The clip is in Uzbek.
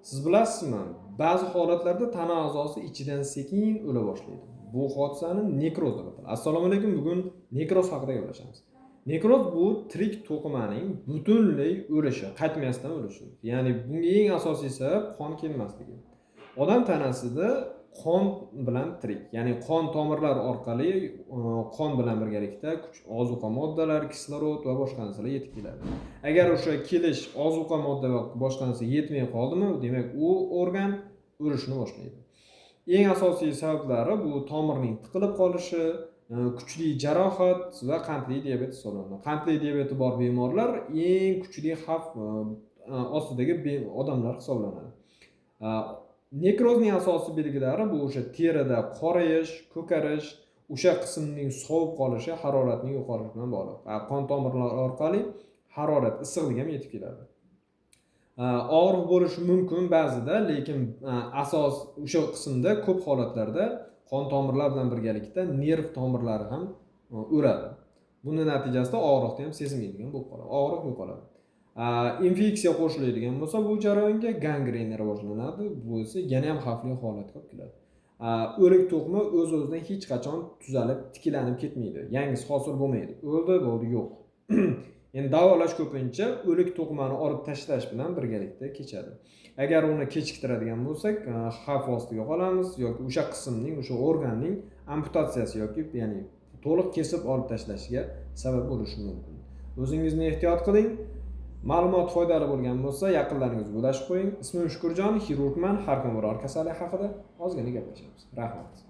Siz bilasizmi, ba'zi holatlarda tana a'zosi ichidan sekin o'la boshlaydi. Bu hodisani nekroz deb ataladi. Assalomu alaykum, bugun nekroz haqida gaplashamiz. Nekroz bu tirik to'qimaning butunlay o'lishi, qaytmasdan o'lishi. Ya'ni bunga eng asosiy sabab qon kelmasligi. Odam tanasida qon bilan tirik, ya'ni qon tomirlar orqali qon bilan birgalikda ozuqa moddalar, kislorod va boshqa narsalar yetib keladi. Agar o'sha kelish ozuqa modda va boshqa narsa yetmay qoldimi, demak u organ o'lishni boshlaydi. Eng asosiy sabablari bu tomirning tiqilib qolishi, kuchli jarohat va qandli diabet hisoblanadi. Qandli diabeti bor bemorlar eng kuchli xavf ostidagi odamlar hisoblanadi. Nekrozning asosiy belgilari bu o'sha terida qorayish, ko'karish, o'sha qismning sovib qolishi, haroratning yuqorishi bilan bog'liq. Qon tomirlari orqali harorat, issiqlik ham yetib keladi. Og'riq bo'lishi mumkin ba'zida, lekin asos o'sha qismda ko'p holatlarda qon tomirlar bilan birgalikda nerv tomirlari ham o'radi. Buning natijasida og'riqni ham sezmaydigan bo'lib qoladi. Og'riq yo'qoladi. Infeksiya qo'shiladigan bo'lsa, bu jarayonga gangrena rivojlanadi. Bu esa yana ham xavfli holatga olib keladi. O'lik to'qima o'z-o'zidan hech qachon tuzalib, tiklanib ketmaydi. Yangisi hosil bo'lmaydi. Bo'ldi, yo'q. Endi davolash ko'pincha o'lik to'qimani olib tashlash bilan birgalikda kechadi. Agar uni kechiktiradigan bo'lsak, xavf ostiga qolamiz yoki o'sha qismning, o'sha organning amputatsiyasi yoki ya'ni to'liq kesib olib tashlashiga sabab bo'lishi mumkin. O'zingizni ehtiyot qiling. Ma'lumot foydali bo'lgan bo'lsa, yaqinlaringizga ulashib qo'ying. Ismim Shukurjon, xirurgman. Har kim biror kasallik haqida ozgina gaplashamiz. Rahmat.